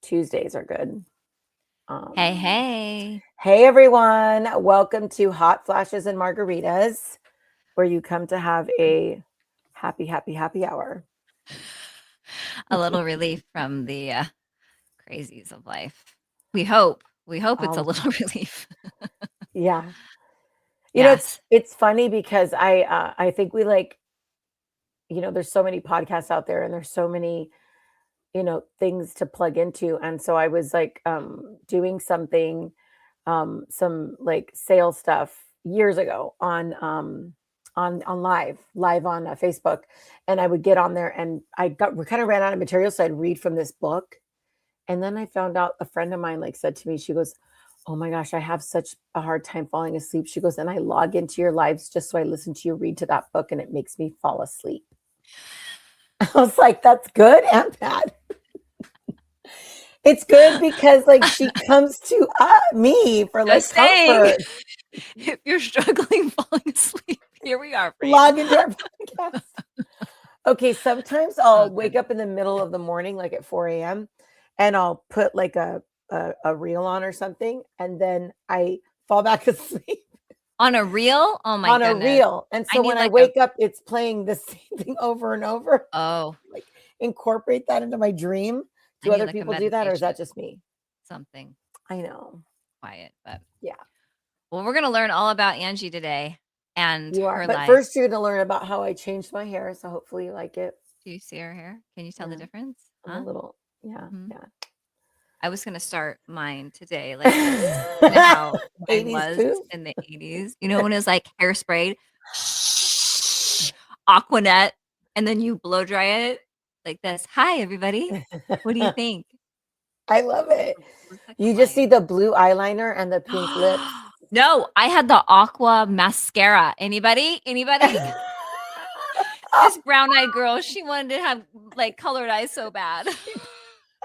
Tuesdays are good. Hey, hey. Hey everyone, welcome to Hot Flashes and Margaritas, where you come to have a happy hour. A little relief from the crazies of life. We hope. We hope it's a Um, little relief. yeah, Yes. it's funny because I think we like there's so many podcasts out there and there's so many things to plug into, and so I was like doing something some like sales stuff years ago on live on Facebook, and I would get on there and we kind of ran out of material, so I'd read from this book, and then I found out a friend of mine like said to me, she goes, "Oh my gosh, I have such a hard time falling asleep." She goes, "And I log into your lives just so I listen to you read to that book, and it makes me fall asleep." I was like, "That's good and bad." It's good because like she comes to me for like Just saying, comfort. if you're struggling falling asleep, here we are for you. Log into our podcast. Okay, sometimes Oh, I'll wake good. up in the middle of the morning, like at 4 a.m., and I'll put like a reel on or something, and then I fall back asleep On a reel? Oh my on a goodness. reel. And I so need when I like a, wake up, it's playing the same thing over and over. oh, Like incorporate that into my dream. I Do need other like a people do that, or is that meditation, just me? something I know. quiet. But, Yeah, well, we're going to learn all about Angie today and you are. her But life. first, you're going to learn about how I changed my hair. So hopefully, you like it. Do you see her hair? Can you tell the Yeah, difference? I'm a Huh? little. Yeah, Hmm. yeah. I was gonna start mine today like this. You know how mine 80s was poo. in the 80s? You know when it was like hairsprayed, Aquanet, and then you blow dry it like this. Hi, everybody. What do you think? I love it. Looks like a You just see lion. the blue eyeliner and the pink lips. No, I had the aqua mascara. Anybody? Anybody? This brown-eyed girl, she wanted to have like colored eyes so bad.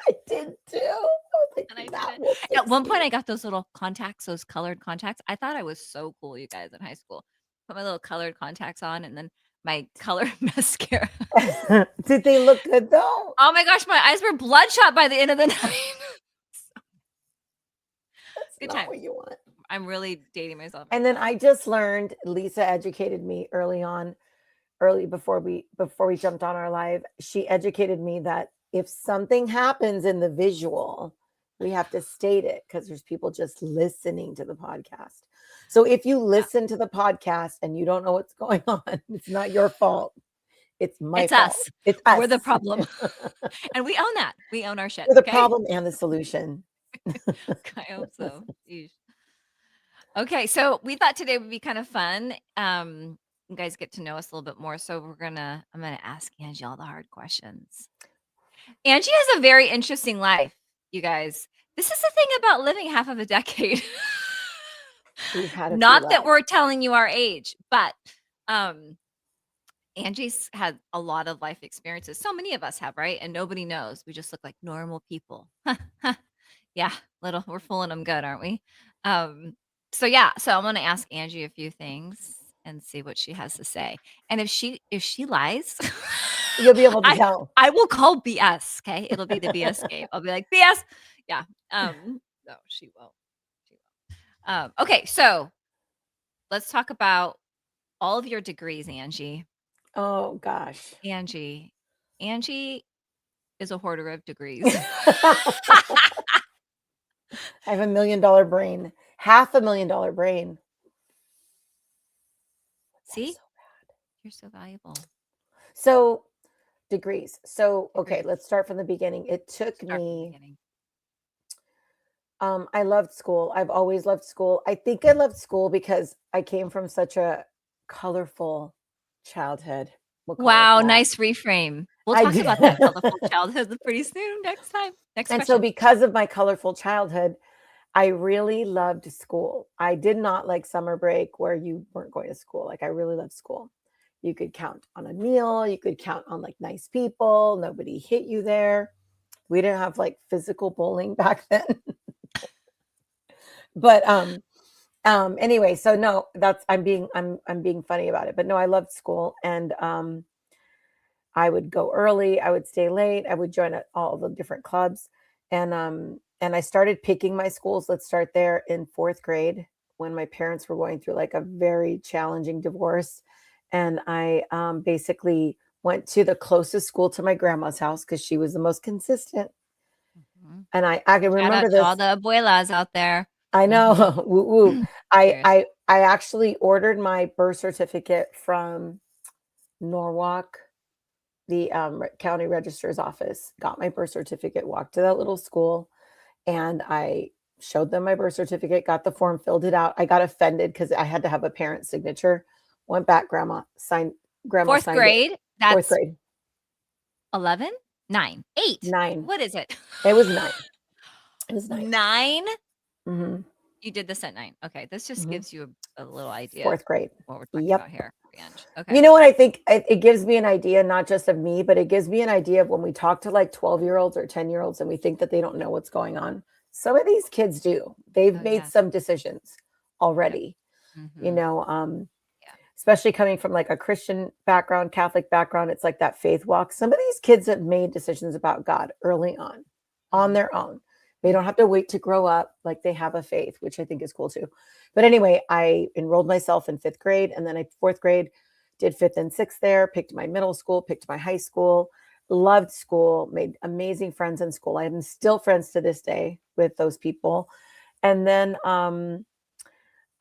I did too. I was like, And I that didn't. will At fix one point, you. I got those little contacts, those colored contacts. I thought I was so cool, you guys, in high school. Put my little colored contacts on and then my colored mascara. Did they look good though? Oh my gosh, my eyes were bloodshot by the end of the night. That's Good not times. what you want. I'm really dating myself right And then now. I just learned, Lisa educated me early before we jumped on our live. She educated me that if something happens in the visual, we have to state it because there's people just listening to the podcast. So if you Yeah. listen to the podcast and you don't know what's going on, it's not your fault. It's my It's fault. us. It's We're the us. problem. And we own that. We own our shit. We're the Okay. problem and the solution. I hope so. Yeesh. Okay, so we thought today would be kind of fun. You guys get to know us a little bit more. So I'm gonna ask Angie all the hard questions. Angie has a very interesting life, you guys. This is the thing about living half of a decade. We've had a few Not that lives. we're telling you our age, but um Angie's had a lot of life experiences. So many of us have, right? And nobody knows. We just look like normal people. Yeah, little we're fooling them good, aren't we? Um, so yeah, so I'm gonna ask Angie a few things and see what she has to say. And if she lies, You'll be able to I tell. I will call BS. Okay, it'll be the BS game. I'll be like BS. Yeah. No, she won't. She won't. Okay, so let's talk about all of your degrees, Angie. Oh gosh. Angie, Angie is a hoarder of degrees. I have $1 million brain, $500,000 brain. That's See, so bad. you're so valuable. So degrees. So okay, Degrees. let's start from the beginning. It took Start from the me. beginning. I loved school. I've always loved school. I think I loved school because I came from such a colorful childhood. We'll call it Wow, that. nice reframe. We'll I talk did. about that colorful childhood pretty soon next time. Next And so question. because of my colorful childhood, I really loved school. I did not like summer break where you weren't going to school. Like I really loved school. You could count on a meal, you could count on like nice people, nobody hit you there. We didn't have like physical bullying back then. But anyway, so no, that's I'm being funny about it. But no, I loved school, and I would go early, I would stay late, I would join all the different clubs. And I started picking my schools. Let's start there in 4th grade when my parents were going through like a very challenging divorce. And I basically went to the closest school to my grandma's house because she was the most consistent. Mhm. And I can Shout out remember to all this. the abuelas out there. I Mhm. know. Woo woo. I Cheers. I I actually ordered my birth certificate from Norwalk, the county registrar's office. Got my birth certificate, walked to that little school, and I showed them my birth certificate, got the form, filled it out. I got offended because I had to have a parent's signature. Went back, grandma 4th signed it. grade, 4th that's grade. 11? 9, 8. 9. What is it? It was 9. It was 9. 9? Mhm. You did this at 9. Okay, this just Mhm. gives you a little idea of 4th grade. what we're talking Yep. about here, Ange. You Okay. know what I think? It gives me an idea, not just of me, but it gives me an idea of when we talk to like 12-year-olds or 10-year-olds and we think that they don't know what's going on. Some of these kids do. They've Oh, made yeah. some decisions Yep. already, you Mhm. know, Yeah. especially coming from like a Christian background, Catholic background. It's like that faith walk. Some of these kids have made decisions about God early on Mhm. their own. They don't Mhm. have to wait to grow up like they have a faith, which I think is cool too. But anyway, I enrolled myself in 5th grade and then I 4th grade did 5th and 6th there, picked my middle school, picked my high school, loved school, made amazing friends in school. I am still friends to this day with those people. And then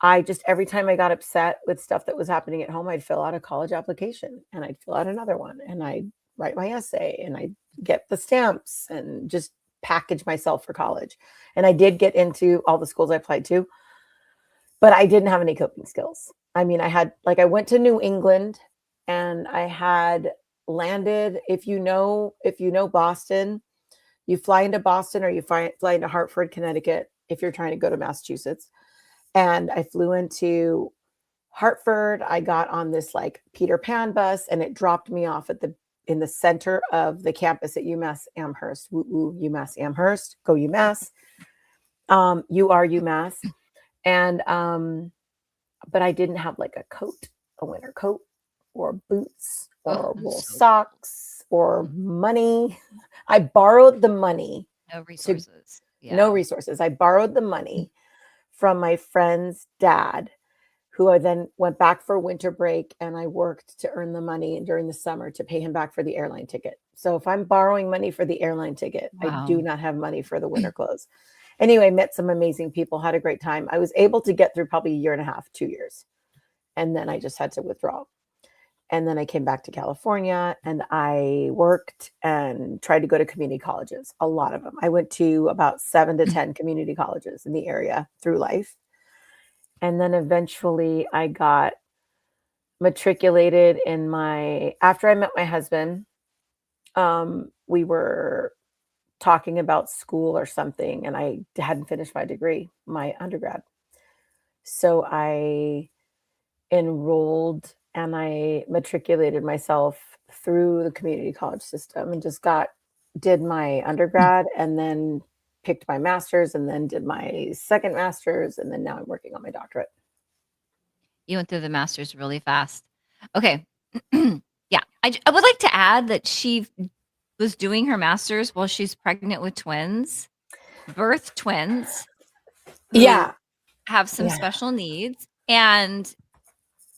I just every time I got upset with stuff that was happening at home, I'd fill out a college application and I'd fill out another one and I'd write my essay and I'd get the stamps and just package myself for college. And I did get into all the schools I applied to, but I didn't have any coping skills. I mean, I had like I went to New England and I had landed if you know Boston, you fly into Boston or you fly into Hartford, Connecticut if you're trying to go to Massachusetts. And I flew into Hartford. I got on this like Peter Pan bus and it dropped me off at the in the center of the campus at UMass Amherst. Woo woo, UMass Amherst. Go UMass. You are UMass. And but I didn't have like a coat, a winter coat, or boots, Oh, or that's wool so cool. socks, or Mhm. money. I borrowed the money No to resources. no Yeah. resources. I borrowed the money from my friend's dad, who I then went back for winter break and I worked to earn the money during the summer to pay him back for the airline ticket. So if I'm borrowing money for the airline ticket, I do Wow. not have money for the winter clothes. Anyway, met some amazing people, had a great time. I was able to get through probably a year and a half, 2 years. And then I just had to withdraw. And then I came back to California and I worked and tried to go to community colleges, a lot of them. I went to about 7 to 10 community colleges in the area through life. And then eventually I got matriculated in my after I met my husband, we were talking about school or something, and I hadn't finished my degree, my undergrad. So I enrolled and I matriculated myself through the community college system and just got did my undergrad and then picked my master's and then did my second master's and then now I'm working on my doctorate. You went through the masters really fast. Okay. Yeah. I would like to add that she was doing her masters while she's pregnant with twins, birth twins who Yeah. have some Yeah. special needs, and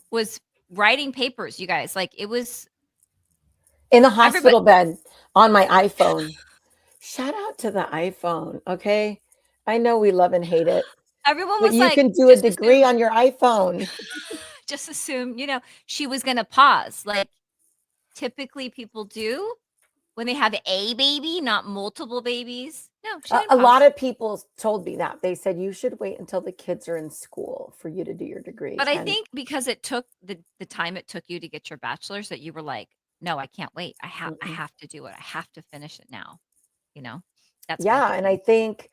was writing papers, you guys. Like, it was In the everybody hospital bed on my iPhone. Shout out to the iPhone, okay? I know we love and hate it, everyone but was you like, can do a just degree assume on your iPhone. just assume, she was gonna pause, like, typically people do when they have a baby, not multiple babies. No, she A didn't a lot pause. of people told me that. They said, "You should wait until the kids are in school for you to do your degree," But I and think because it took the time it took you to get your bachelor's, that you were like, "No, I can't wait. I mm-mm. have to do it. I have to finish it now." You know? That's my Yeah, and I thinking. think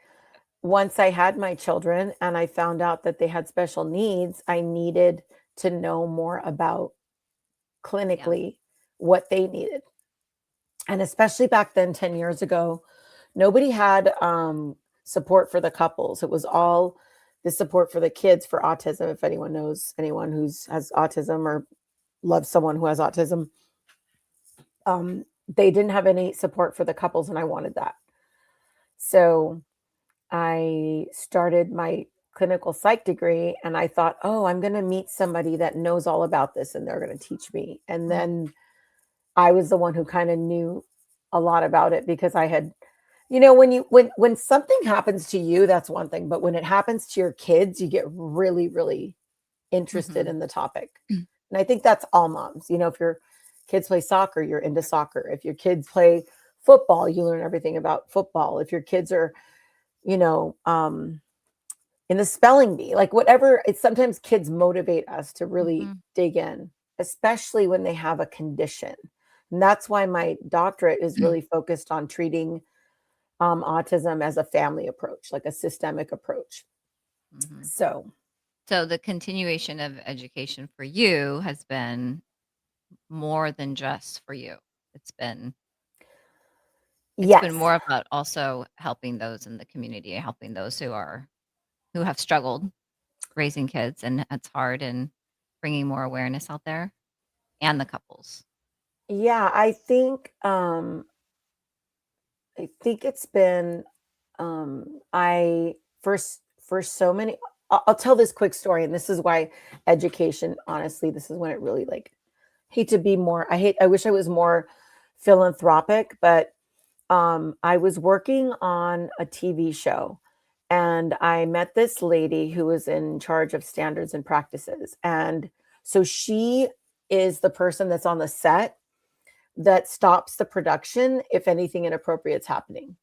once I had my children and I found out that they had special needs, I needed to know more about Yeah. clinically what they needed. And especially back then, 10 years ago, nobody had support for the couples. It was all the support for the kids for autism. If anyone knows anyone who's has autism or loves someone who has autism, they didn't have any support for the couples, and I wanted that. So I started my clinical psych degree and I thought, oh, I'm going to meet somebody that knows all about this and they're going to teach me. And Mm. then I was the one who kind of knew a lot about it because I had, you know, when something happens to you, that's one thing, but when it happens to your kids, you get really, really interested Mhm. in the topic. And I think that's all moms. You know, if your kids play soccer, you're into soccer. If your kids play football, you learn everything about football. If your kids are, you know, in the spelling bee, like whatever, it's sometimes kids motivate us to really Mhm. dig in, especially when they have a condition. And that's why my doctorate is really focused on treating autism as a family approach, like a systemic approach. Mhm. So, So the continuation of education for you has been more than just for you. It's been it's been yes. more about also helping those in the community, helping those who have struggled raising kids, and it's hard, and bringing more awareness out there, and the couples. Yeah, I think it's been I for so many I'll tell this quick story and this is why education honestly this is when it really like hate to be more I wish I was more philanthropic, but I was working on a TV show and I met this lady who was in charge of standards and practices. And so she is the person that's on the set that stops the production if anything inappropriate is happening.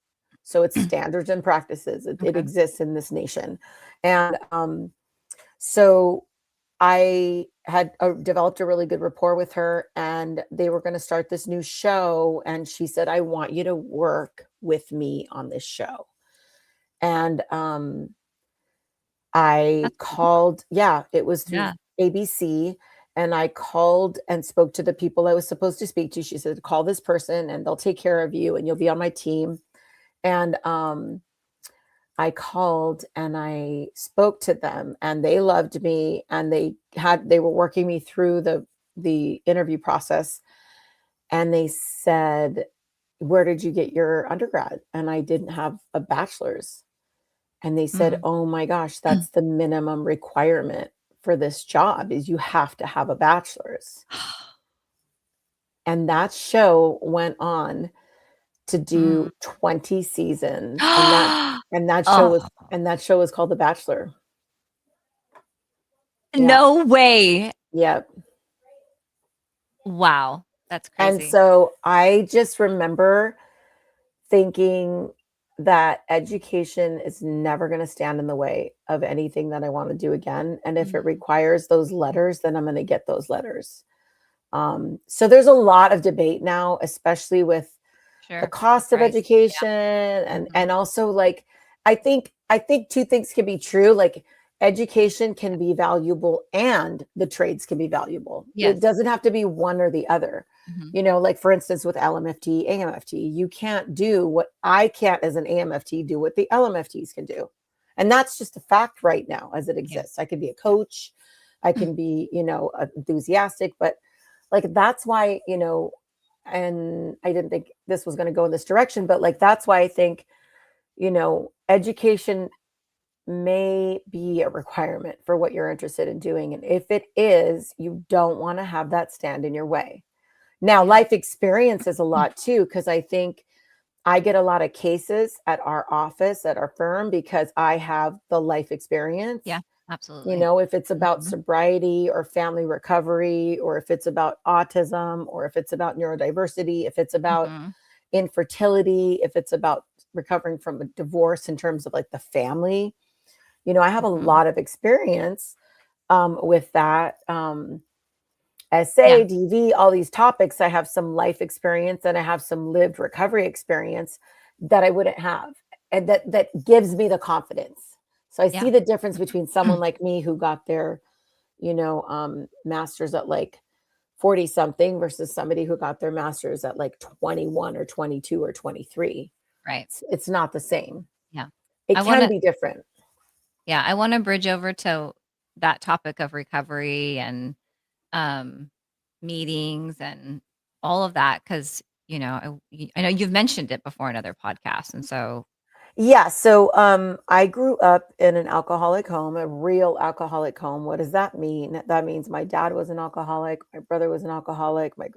So it's standards and practices. It Okay. exists in this nation. And so I had developed a really good rapport with her, and they were going to start this new show. And she said, I want you to work with me on this show. And I That's cool. called, yeah, it was through Yeah. ABC. And I called and spoke to the people I was supposed to speak to. She said, call this person and they'll take care of you and you'll be on my team. And I called and I spoke to them and they loved me and they were working me through the interview process and they said, "Where did you get your undergrad?" And I didn't have a bachelor's. And they said, Mm. "Oh my gosh, that's the minimum requirement for this job is you have to have a bachelor's." And that show went on to Mm. do 20 seasons and that show Oh, was and that show was called The Bachelor. Yeah. no way. Yep. Wow, that's And crazy. so I just remember thinking that education is never going to stand in the way of anything that I want to do again. And if it Mhm. requires those letters, then I'm going to get those letters. So there's a lot of debate now, especially with the Sure, the cost of price. education and Mhm. also like I think two things can be true. Like education can be valuable and the trades can be valuable. It Yes. doesn't have to be one or the other. Mhm. You know, like for instance with LMFT, AMFT, you can't do what I can't as an AMFT do what the LMFTs can do. And that's just a fact right now as it Yeah, exists. I can be a yeah. coach, I can be, enthusiastic, but like that's why, and I didn't think this was going to go in this direction, but like that's why I think, education may be a requirement for what you're interested in doing. And if it is, you don't want to have that stand in your way. Now, Yeah. life experience is a lot too, because I think I get a lot of cases at our office, at our firm, because I have the life experience. Yeah, absolutely. If it's about Mhm. sobriety or family recovery, or if it's about autism, or if it's about neurodiversity, if it's about Mhm. infertility, if it's about recovering from a divorce in terms of like the family, I have a Mhm. lot of experience with that. Yeah. SA, DV, all these topics, I have some life experience and I have some lived recovery experience that I wouldn't have. And that gives me the confidence. So I see Yeah. the difference between someone like me who got their, masters at like 40 something versus somebody who got their masters at like 21 or 22 or 23. Right. It's not the same. Yeah. It I can wanna be different. yeah, I wanna bridge over to that topic of recovery and, um, meetings and all of that, 'cause, I know you've mentioned it before in other podcasts, and so Yeah, so I grew up in an alcoholic home, a real alcoholic home. What does that mean? That means my dad was an alcoholic, my brother was an alcoholic, my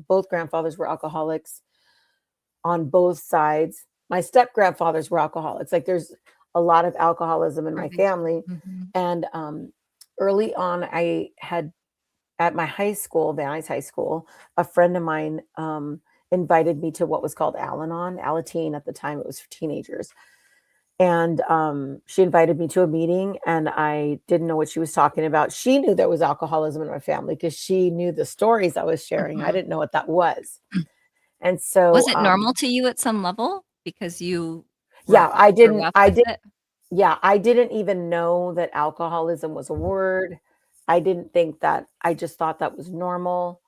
both grandfathers were alcoholics on both sides. My step grandfathers were alcoholics. Like there's a lot of alcoholism in my Right. family. Mhm. And early on, I had at my high school, Van Nuys High School, a friend of mine invited me to what was called Al-Anon, Alateen at the time. It was for teenagers. And she invited me to a meeting, and I didn't know what she was talking about. She knew there was alcoholism in my family because she knew the stories I was sharing. I Mhm. didn't know what that was. And Was so, it normal to you at some level because you yeah, grew up with it? I didn't even know that alcoholism was a word. I didn't think that, I just thought that was normal.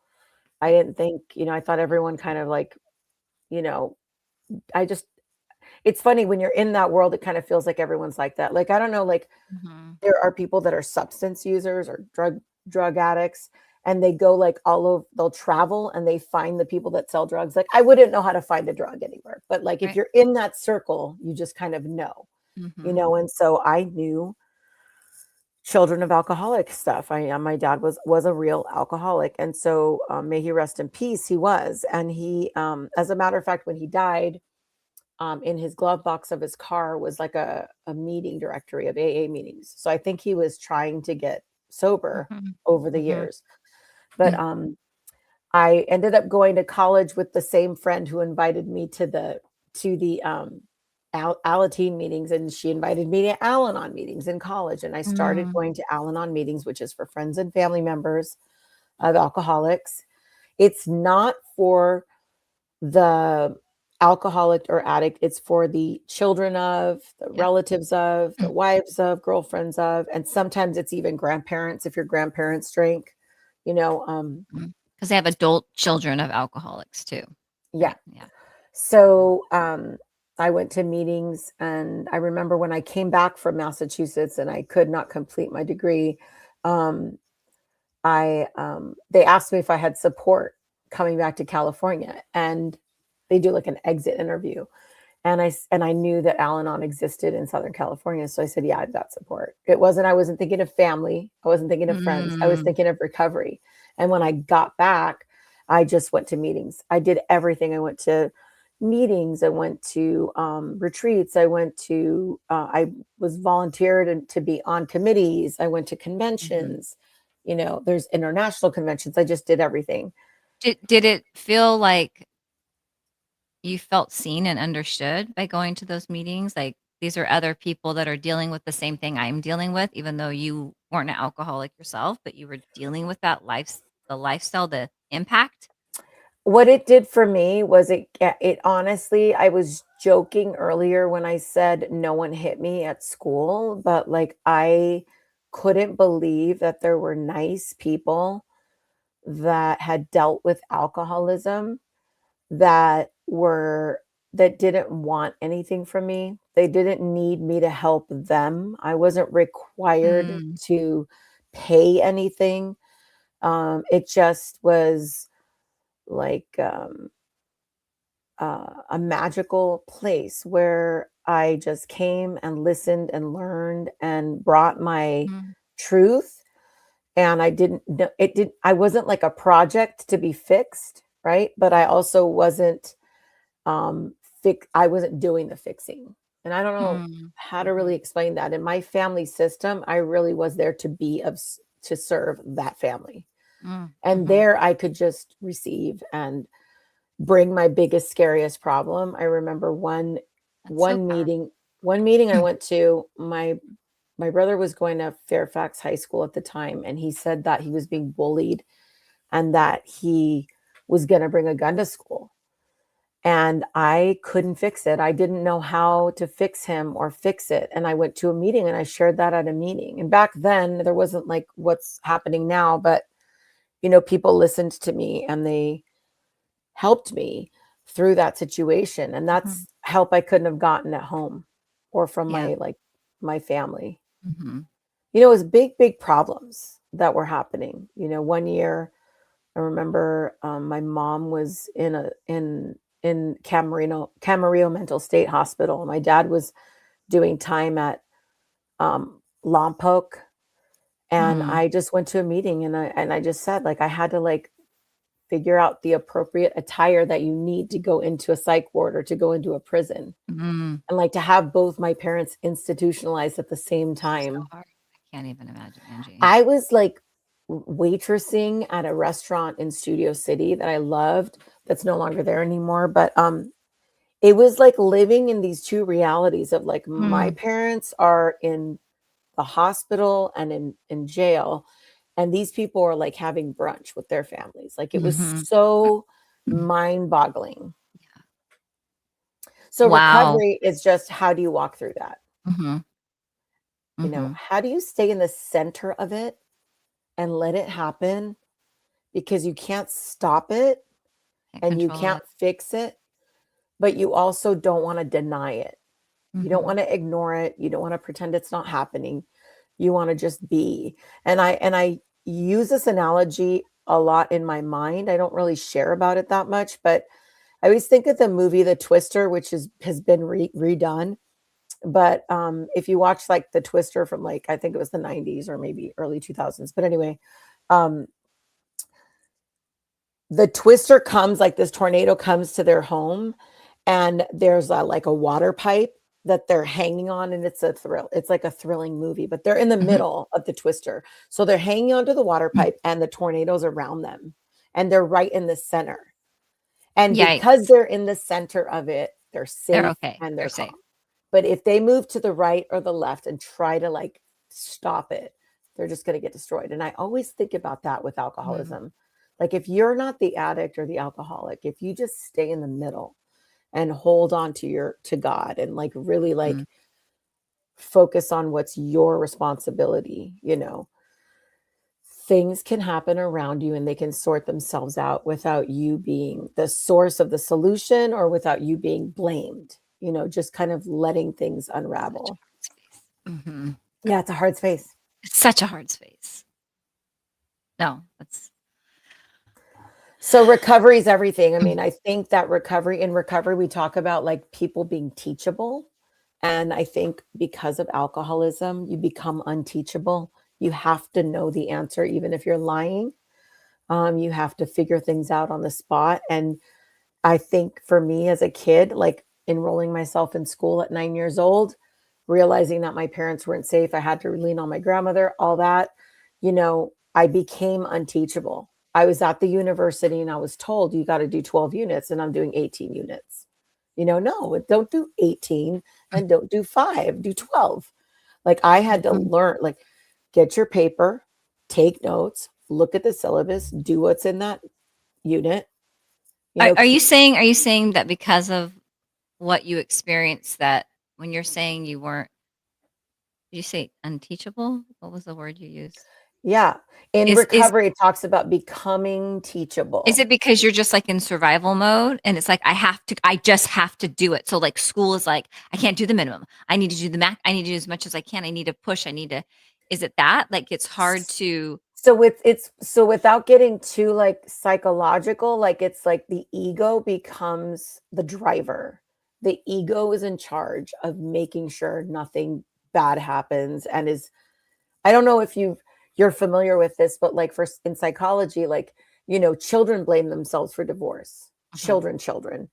I didn't think, I thought everyone kind of like, you know, I just, it's funny when you're in that world, it kind of feels like everyone's like that. Like, I don't know, like Mhm. there are people that are substance users or drug addicts, and they go like all over, they'll travel and they find the people that sell drugs. Like I wouldn't know how to find a drug anywhere, but like if Right. you're in that circle, you just kind of know, Mhm. and so I knew children of alcoholic stuff. My dad was a real alcoholic, and so may he rest in peace. He was, and he, as a matter of fact, when he died, in his glove box of his car was like a meeting directory of AA meetings. So I think he was trying to get sober Mhm. over the Mhm. years. But I ended up going to college with the same friend who invited me to the Alateen meetings, and she invited me to Al-Anon meetings in college, and I started Mm. going to Al-Anon meetings, which is for friends and family members of alcoholics. It's not for the alcoholic or addict, it's for the children of, the Yep. relatives of, the wives of, girlfriends of, and sometimes it's even grandparents if your grandparents drink, you know, um, Because they have adult children of alcoholics too, yeah. right? Yeah. Mhm. So, I went to meetings, and I remember when I came back from Massachusetts and I could not complete my degree, um, they asked me if I had support coming back to California, and they do like an exit interview. And I knew that Al-Anon existed in Southern California, so I said, "Yeah, I've got support." I wasn't thinking of family, I wasn't thinking of friends, I was Mm. thinking of recovery. And when I got back, I just went to meetings. I did everything. I went to meetings, I went to, retreats, I was volunteered and to be on committees, I went to Mhm. conventions, there's international conventions, I just did everything. Did it feel like you felt seen and understood by going to those meetings? Like, these are other people that are dealing with the same thing I'm dealing with, even though you weren't an alcoholic yourself, but you were dealing with that the lifestyle, the impact? What it did for me was it honestly, I was joking earlier when I said no one hit me at school, but, like, I couldn't believe that there were nice people that had dealt with alcoholism that didn't want anything from me. They didn't need me to help them. I wasn't required Mm. to pay anything. It just was like, a magical place where I just came and listened and learned and brought my Mhm. truth. And I didn't kn it did I wasn't like a project to be fixed, right? But I also wasn't, I wasn't doing the fixing. And I don't know Mm. how to really Mhm. explain that. In my family system, I really was there to be to serve that family. Mm. And Mhm. there I could just receive and bring my biggest, scariest problem. I remember That's so one powerful. meeting one meeting I went to, my brother was going to Fairfax High School at the time, and he said that he was being bullied and that he was gonna bring a gun to school. And I couldn't fix it. I didn't know how to fix him or fix it. And I went to a meeting and I shared that at a meeting. And back then, there wasn't like what's happening now, but people listened to me and they helped me through that situation, and Mhm. that's help I couldn't have gotten at home or from Yeah. my family. Mhm. It was big, big problems that were happening. One year, I remember, my mom was in Camarillo Mental State Hospital. My dad was doing time at Lompoc, and Mm, I just went to a meeting, and I just said, like, I had to, like, figure out the appropriate attire that you need to go into a psych ward or to go into a prison. mm. And, like, to have both my parents institutionalized at the same So time. hard. I can't even imagine, Angie. I was, like, waitressing at a restaurant in Studio City that I loved that's no longer there anymore, but, it was like living in these 2 realities of, like, my Mm, parents are in the hospital and in jail, and these people are, like, having brunch with their families. Like, it was mhm. so Mm. mind-boggling. Yeah. So Wow. recovery is just how do you walk through that? Mhm, mhm. How do you stay in the center of it and let it happen because you can't stop it Can't and you control can't it. fix it, but you also don't wanna deny it. You don't Mhm. wanna ignore it, you don't wanna pretend it's not happening. You wanna just be. And I use this analogy a lot in my mind. I don't really share about it that much, but I always think of the movie The Twister, which has been redone. But, if you watch, like, The Twister from, like, I think it was the '90s or maybe early 2000s, but anyway, um, the twister comes like, this tornado comes to their home, and there's like a water pipe that they're hanging on, and it's like a thrilling movie, but they're in the Mhm. middle of the twister. So they're hanging onto the water Mm. pipe, and the tornado's around them, and they're right in the center. And because Yikes. they're in the center of it, they're They're safe okay. and They're they're safe. calm. But if they move to the right or the left and try to, like, stop it, they're just gonna get destroyed. And I always think about that with Mm, alcoholism. Like, if you're not the addict or the alcoholic, if you just stay in the middle and hold on to God and, like, really, mm. like, focus on what's your responsibility, things can happen around you and they can sort themselves out without you being the source of the solution or without you being blamed, just kind of letting things Such a unravel. hard space. Mhm. Yeah, it's a hard space. It's such a hard space. No, that's So recovery is everything. I mean, I think that in recovery, we talk about like people being teachable. And I think because of alcoholism, you become unteachable. You have to know the answer, even if you're lying. You have to figure things out on the spot. And I think for me as a kid, like enrolling myself in school at 9 years old, realizing that my parents weren't safe, I had to lean on my grandmother, all that, I became unteachable. I was at the university and I was told you got to do 12 units and I'm doing 18 units. No, don't do 18 and don't do 5, do 12. Like I had to Mhm. learn, like, get your paper, take notes, look at the syllabus, do what's in that unit, keep. Are you saying that because of what you experienced that when you're saying you weren't did you say unteachable? What was the word you used? Yeah. In Is recovery, it talks about becoming is teachable. it because you're just, like, in survival mode and it's like, I just have to do it. So, like, school is like, I can't do the minimum. I need to do the max. I need to do as much as I can. I need to push. I need to is it that? Like, it's hard S to so without getting too, like, psychological, like, it's like the ego becomes the driver. The ego is in charge of making sure nothing bad happens and is I don't know if you're familiar with this, but, like, in psychology, like, children blame themselves for divorce. Mhm. Children,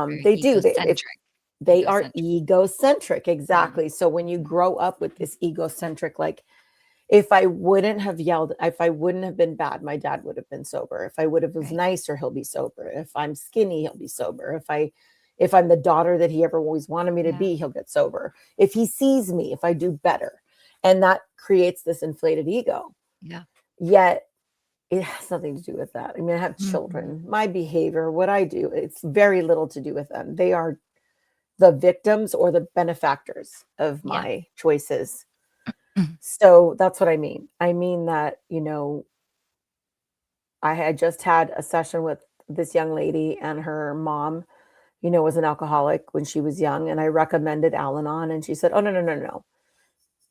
Very they do. If egocentric. they are Egocentric. egocentric, Mhm. exactly. So when you Mhm. grow up with this egocentric, like, if I wouldn't have been bad, my dad would have been sober. If I would have was Right. nicer, he'll be sober. If I'm skinny, he'll be sober. If I'm the daughter that he ever always wanted me to Yeah. be, he'll get sober. If he sees me, if I do better. And that creates this inflated ego. Yeah. Yet it has nothing to do with that. I mean, I have Mhm. children. My behavior, what I do, it's very little to do with them. They are the victims or the benefactors of Yeah. my choices. So that's what I mean. I mean that, I had just had a session with this young lady and her mom, was an alcoholic when she was young. And I recommended Al Anon. And she said, "Oh, no, no, no, no.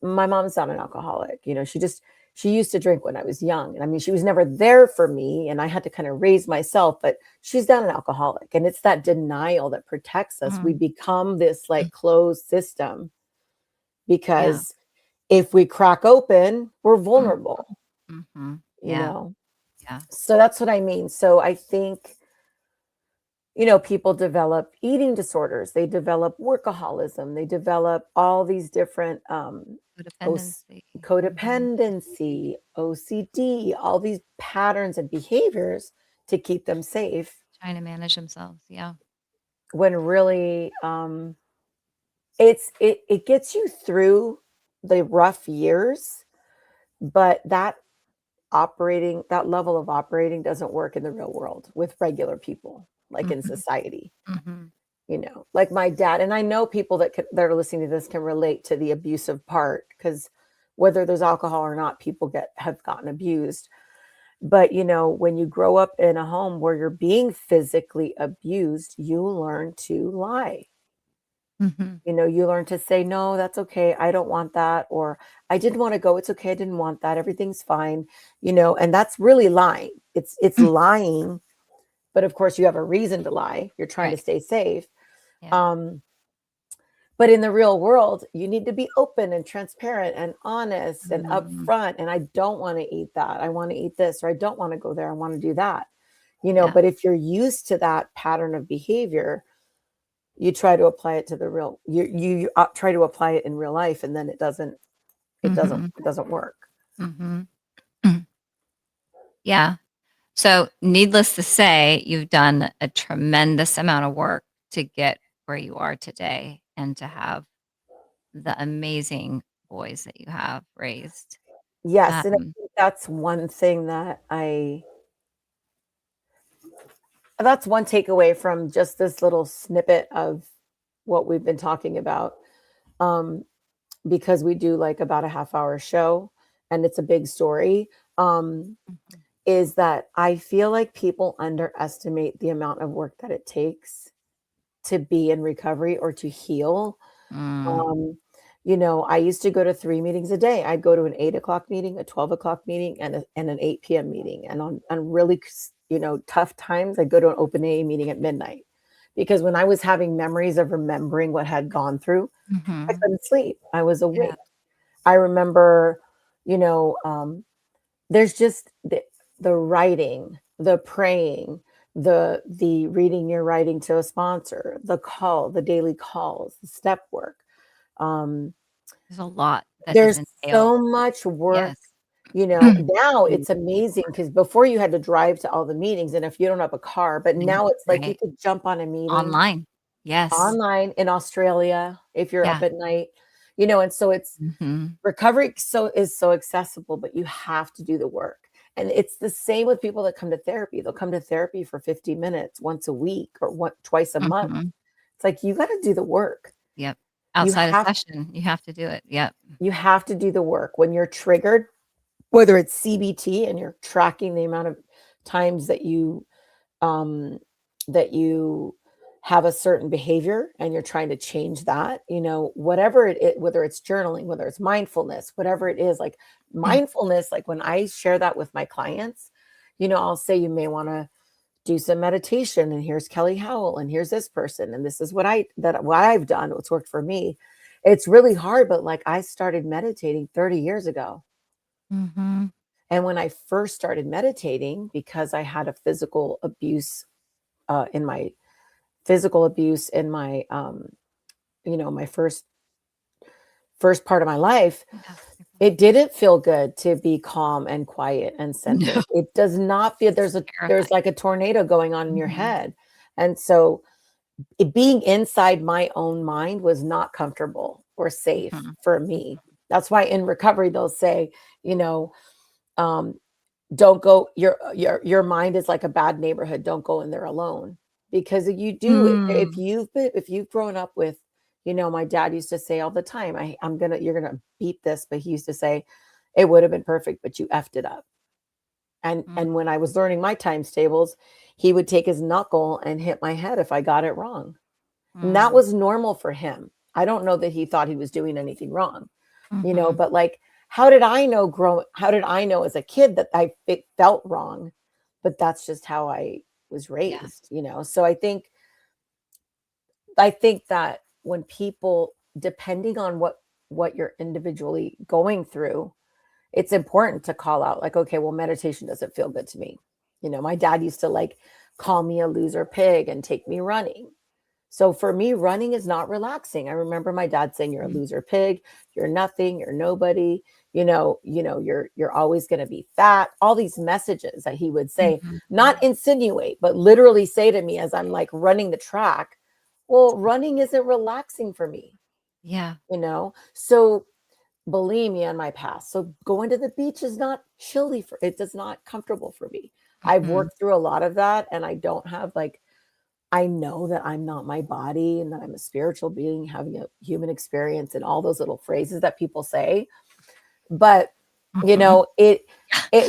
My mom's not an alcoholic. She just she used to drink when I was young. And I mean, she was never there for me and I had to kind of raise myself, but she's not an alcoholic. And it's that denial that protects us. We Mhm. become this like Mm. closed system Yeah. because if we crack open, we're Mm. vulnerable, Mhm. you Yeah. know? Yeah. So that's what I mean. So I think, people develop eating disorders, they develop workaholism, they develop all these different OC Codependency. Mhm. codependency, OCD, all these patterns and behaviors to keep them safe Trying to manage themselves. Yeah. when really it gets you through the rough years, but that level of operating doesn't work in the real world with regular people, like in Mhm. society. Mhm. Like my dad, and I know people that are listening to this can relate to the abusive part because whether there's alcohol or not, people have gotten abused. But when you grow up in a home where you're being physically abused, you learn to lie. Mhm. You learn to say, no, that's okay. I don't want that. Or I didn't want to go. It's okay. I didn't want that. Everything's fine. And that's really lying. It's lying. But of course you have a reason to lie. You're trying to Right. stay safe. Yeah. Um, But in the real world, you need to be open and transparent and honest and Mhm. upfront. And I don't want to eat that. I want to eat this, or I don't want to go there. I want to do that. Yeah. But if you're used to that pattern of behavior, you try to apply it to the real, you try to apply it in real life, and then Mhm. it doesn't work. Mhm. Yeah. So, needless to say, you've done a tremendous amount of work to get where you are today and to have the amazing boys that you have raised. Yes. And I Um, think that's one takeaway from just this little snippet of what we've been talking about. Um, because we do like about a half hour show and it's a big story, Mhm. is that I feel like people underestimate the amount of work that it takes to be in recovery or to heal. Mm, Um, I used to go to 3 meetings a day. I'd go to an 8 o'clock meeting, a 12 o'clock meeting, and an 8 p.m. meeting. And on really, tough times, I'd go to an open AA meeting at midnight. Because when I was having memories of remembering what had gone through, I mhm. couldn't sleep. I was Yeah. awake. I remember, you know, um, there's just the writing, the praying, the reading your writing to a sponsor, the daily calls, the step work. Um, There's a lot that is there's entailed. so much work. Yes. Now it's amazing because before you had to drive to all the meetings, and if you don't have a car, but Right, now it's like you right. could jump on a meeting Online. Yes. online in Australia if you're up Yeah. at night, and so it's Mhm. recovery is so accessible, but you have to do the work. And it's the same with people that come to therapy. They'll come to therapy for 50 minutes once a week or twice a month. Mhm. It's like you got to do the work. Yep. You Outside of have session, you have to do it. Yep. you have to do the work when you're triggered, whether it's CBT and you're tracking the amount of times um that you have a certain behavior and you're trying to change that, whatever whether it's journaling, whether it's mindfulness, whatever it is, like mindfulness, like when I share that with my clients, I'll say you may want to do some meditation, and here's Kelly Howell and here's this person and this is what I've done, what's worked for me. It's really hard, but like I started meditating 30 years ago. Mhm. And when I first started meditating, because I had a in my physical abuse in my my first part of my life, Yeah. it didn't feel good to be calm and quiet and No, centered. It does not feel, it's there's terrifying. like a tornado going on in your Mhm. head. And so being inside my own mind was not comfortable or safe Mhm. for me. That's why in recovery they'll say, you know, um, don't go, your mind is like a bad neighborhood, don't go in there alone. Because you do, Mm. if you've grown up with, my dad used to say all the time, you're gonna beat this, but he used to say, it would have been perfect, but you effed it up. And Mm. when I was learning my times tables, he would take his knuckle and hit my head if I got it wrong. And that Mm. was normal for him. I don't know that he thought he was doing anything wrong, Mhm. but like how did I know as a kid that it felt wrong? But that's just how I was Yeah. raised, you know? So I think that when people, depending on what you're individually going through, it's important to call out like, okay, well, meditation doesn't feel good to me. You know, my dad used to like call me a loser pig and take me running. So for me, running is not relaxing. I remember my dad saying, "You're a Mm, loser pig. You're nothing. You're nobody. You're always going to be fat." All these messages that he would say, mhm, not insinuate, but literally say to me as I'm like running the track. Well, running isn't relaxing for me, yeah. you know. So bulimia in my past. So going to the beach is not chilly for it does not comfortable for me. I've Mhm. worked through a lot of that and I don't have like I know that I'm not my body and that I'm a spiritual being having a human experience and all those little phrases that people say. But, you Mhm. know, it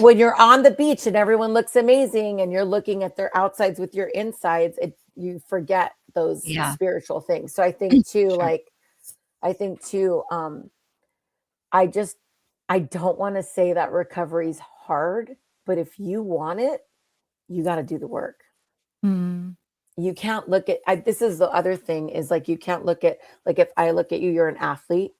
when you're on the beach and everyone looks amazing and you're looking at their outsides with your insides, you forget those Yeah. spiritual things. So I think too, Sure. like, I think too, I just I don't want to say that recovery is hard, but if you want it, you got to do the work. Mm, You can't look at this is the other thing is like you can't look at like if I look at you, you're an athlete,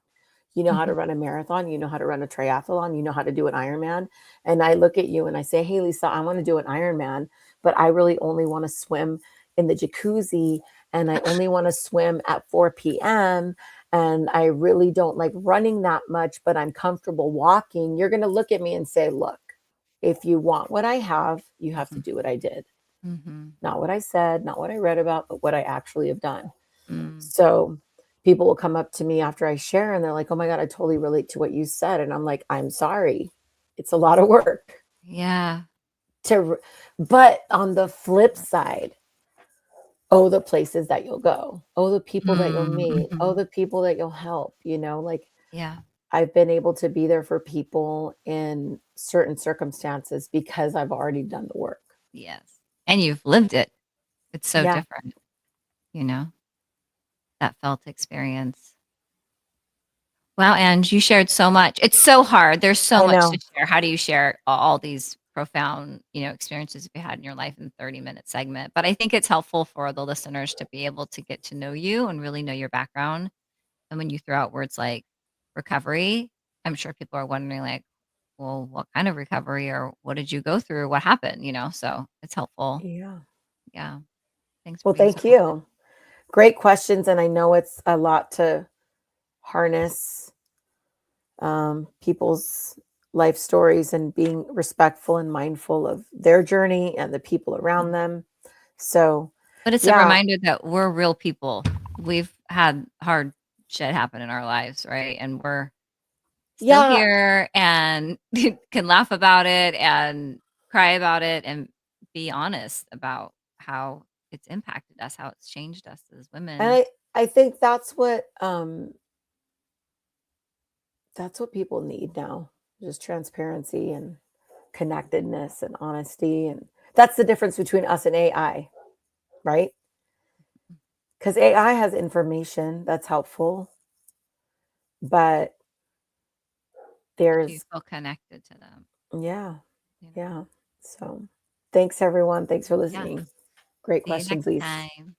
you know how to mhm. run a marathon, you know how to run a triathlon, you know how to do an Ironman. And I look at you and I say, "Hey, Lisa, I want to do an Ironman, but I really only want to swim in the jacuzzi and I only want to swim at 4 p.m. And I really don't like running that much, but I'm comfortable walking." You're going to look at me and say, "Look, if you want what I have, you have to Mhm. do what I did. Mhm. Not what I said, not what I read about, but what I actually have done." Mm. So people will come up to me after I share and they're like, "Oh my God, I totally relate to what you said." And I'm like, "I'm sorry. It's a lot of work Yeah. to, but on the flip side, oh, the places that you'll go, oh, the people that you'll Mm, meet, oh, mhm. the people that you'll help, like Yeah. I've been able to be there for people in certain circumstances because I've already done the work. Yes. And you've lived it. It's so Yeah, different, you know, that felt experience. Wow, and you shared so much. It's so hard. There's so I much to know. share. How do you share all these profound, experiences you had in your life in a 30-minute segment? But I think it's helpful for the listeners to be able to get to know you and really know your background. And when you throw out words like recovery, I'm sure people are wondering like, well, what kind of recovery or what did you go through? What happened? So it's helpful. Yeah. Yeah. Thanks for Well, being so thank open. you. Great questions. And I know it's a lot to harness people's life stories and being respectful and mindful of their journey and the people around Mhm. them. So, But it's a yeah, reminder that we're real people. We've had hard shit happen in our lives, right? And we're still yeah, here and can laugh about it and cry about it and be honest about how it's impacted us, how it's changed us as and women. I think that's what people need now, just transparency and connectedness and honesty, and that's the difference between us and AI, right? Because AI has information that's helpful, but But do you there's feel connected to them? yeah, You know? yeah. So, thanks everyone. Thanks for Yeah. listening. Great See you questions, next Lise. time.